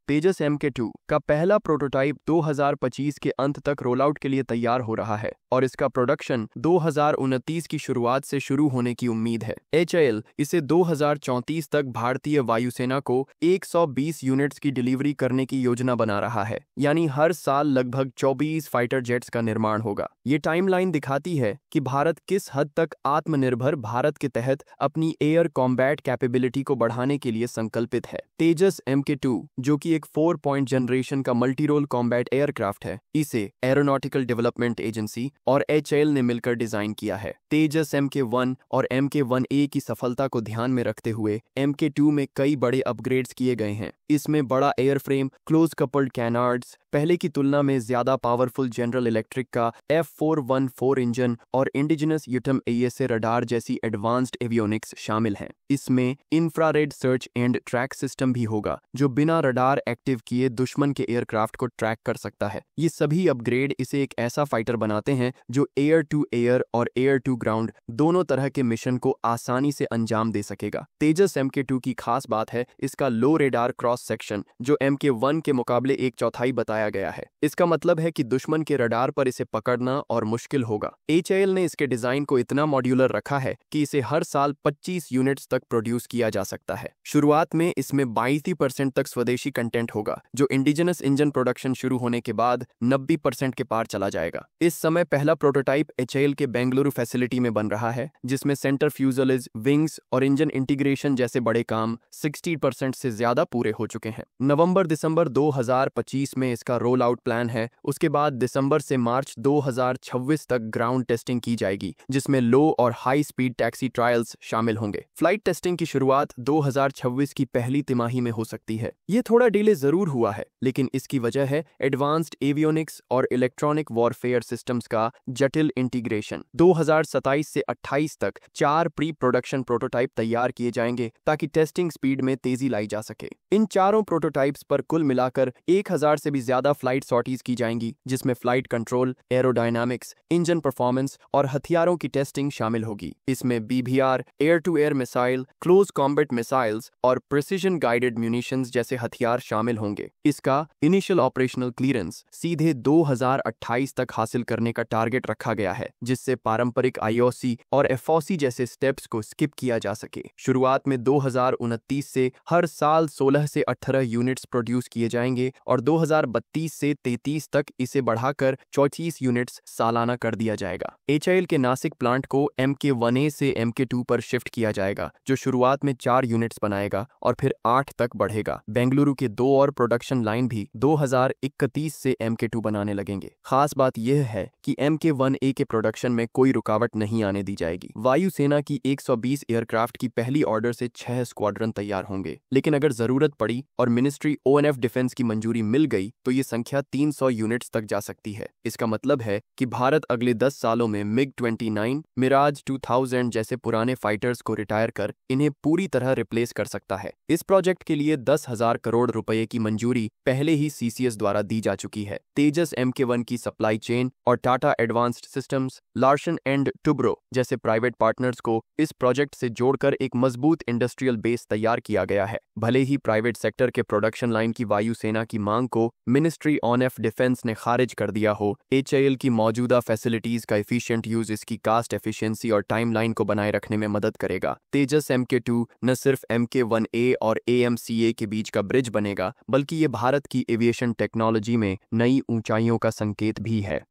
तेजस MK2 का पहला prototype 2025 के अंत तक रोल आउट के लिए तैयार हो रहा है और इसका प्रोडक्शन 2029 की शुरुआत से शुरू होने की उम्मीद है। HAL इसे 2034 तक भारतीय वायुसेना को 120 यूनिट्स की डिलीवरी करने की योजना बना रहा है, यानी हर साल लगभग 24 फाइटर जेट्स का निर्माण होगा। ये टाइमलाइन दिखाती है कि भारत किस हद तक आत्मनिर्भर भारत के तहत अपनी एयर कॉम्बैट कैपेबिलिटी को बढ़ाने के लिए संकल्पित है। तेजस MK2 जो कि एक 4 पॉइंट जनरेशन का मल्टी रोल कॉम्बैट एयरक्राफ्ट है, इसे एरोनॉटिकल डेवलपमेंट एजेंसी और HAL ने मिलकर डिजाइन किया है। तेजस MK1 और MK1A की सफलता को ध्यान में रखते हुए MK2 में कई बड़े अपग्रेड्स किए गए हैं। इसमें बड़ा एयरफ्रेम, क्लोज कपल्ड कैनार्ड्स, पहले की तुलना में ज्यादा पावरफुल जनरल इलेक्ट्रिक का F414 इंजन और इंडिजिनस युटम AESA रडार जैसी एडवांस्ड एवियोनिक्स शामिल हैं। इसमें infrared search and track system भी होगा जो बिना रडार एक्टिव किए दुश्मन के एयरक्राफ्ट को ट्रैक कर सकता है। ये सभी अपग्रेड इसे एक ऐसा फाइटर बनाते हैं जो एयर टू एयर और एयर टू ग्राउंड दोनों तरह के मिशन को आसानी से अंजाम दे सकेगा। तेजस MK2 की खास बात है इसका लो रेडार क्रॉस सेक्शन जो MK1 के मुकाबले 1/4 बताया गया है। इसका मतलब है कि दुश्मन के रडार पर इसे पकड़ना और मुश्किल होगा। HAL ने इसके डिजाइन को इतना मॉड्यूलर रखा है कि इसे हर साल 25 यूनिट्स तक प्रोड्यूस किया जा सकता है। शुरुआत में इसमें 82% तक स्वदेशी कंटेंट होगा, जो इंडिजिनस इंजन प्रोडक्शन शुरू होने के बाद 90% के पार चला जाएगा। इस समय पहला प्रोटोटाइप HAL के बेंगलुरु फैसिलिटी में बन रहा है, जिसमें सेंटर फ्यूजलेज, विंग्स और इंजन इंटीग्रेशन जैसे बड़े काम 60% से ज्यादा पूरे हो चुके हैं। नवंबर-दिसंबर 2025 में इसका रोल आउट प्लान है। उसके बाद दिसंबर से मार्च 2026 तक ग्राउंड टेस्टिंग की जाएगी, जिसमें लो और हाई स्पीड टैक्सी ट्रायल्स शामिल होंगे। फ्लाइट टेस्टिंग की शुरुआत 2026 की पहली तिमाही में हो सकती है। ये थोड़ा डिले जरूर हुआ है, लेकिन इसकी वजह है एडवांस्ड एवियोनिक्स और इलेक्ट्रॉनिक वॉरफेयर सिस्टम्स का जटिल इंटीग्रेशन। 2027 से 28 तक 4 प्री प्रोडक्शन प्रोटोटाइप तैयार किए जाएंगे ताकि टेस्टिंग स्पीड में तेजी लाई जा सके। इन चारों प्रोटोटाइप्स पर कुल मिलाकर 1000 से भी ज्यादा फ्लाइट सॉर्टीज की जाएंगी, जिसमें flight control, aerodynamics, engine performance और हथियारों की टेस्टिंग शामिल होगी। इसमें BBR, air to air missile, close combat missiles और प्रिसिजन गाइडेड म्यूनिशंस जैसे हथियार शामिल होंगे। इसका इनिशियल ऑपरेशनल क्लियरेंस सीधे 2028 तक हासिल करने का टारगेट रखा गया है, जिससे पारंपरिक IOC और FOC जैसे स्टेप्स को स्किप किया जा सके। शुरुआत में 2029 से हर साल 16 से 18 यूनिट्स प्रोड्यूस किए जाएंगे और 2032 से 33 तक इसे बढ़ाकर 34 यूनिट्स सालाना कर दिया जाएगा। HAL के नासिक प्लांट को MK1A से MK2 पर शिफ्ट किया जाएगा, जो शुरुआत में 4 यूनिट्स बनाएगा और फिर 8 तक बढ़ेगा। बेंगलुरु के 2 और प्रोडक्शन लाइन भी 2031 से MK2 बनाने लगेंगे। खास बात यह है कि MK1A के प्रोडक्शन में कोई रुकावट नहीं आने दी जाएगी। वायुसेना की 120 एयरक्राफ्ट की पहली ऑर्डर से 6 स्क्वाड्रन तैयार होंगे, लेकिन अगर जरूरत पड़ी और मिनिस्ट्री ONF डिफेंस की मंजूरी मिल गई तो ये संख्या 300 यूनिट्स तक जा सकती है। इसका मतलब है कि भारत अगले 10 सालों में MiG-29, मिराज 2000 जैसे पुराने फाइटर्स को रिटायर कर इन्हें पूरी तरह रिप्लेस कर सकता है। इस प्रोजेक्ट के लिए 10,000 करोड़ रुपए की मंजूरी पहले ही CCS द्वारा दी जा चुकी है। तेजस MK1 की सप्लाई चेन और Tata advanced systems, Larsen and Toubro जैसे प्राइवेट पार्टनर्स को इस प्रोजेक्ट से जोड़कर एक मजबूत इंडस्ट्रियल बेस तैयार किया गया है। भले ही प्राइवेट सेक्टर के प्रोडक्शन लाइन की वायुसेना की मांग को मिनिस्ट्री ONF डिफेंस ने खारिज कर दिया हो, HAL की मौजूदा फैसिलिटीज का एफिशिएंट यूज इसकी कास्ट एफिशिएंसी और टाइमलाइन को बनाए रखने में मदद करेगा। तेजस MK2 न सिर्फ MK1A और AMCA के बीच का ब्रिज बनेगा, बल्कि ये भारत की एविएशन टेक्नोलॉजी में नई ऊंचाइयों का संकेत भी है।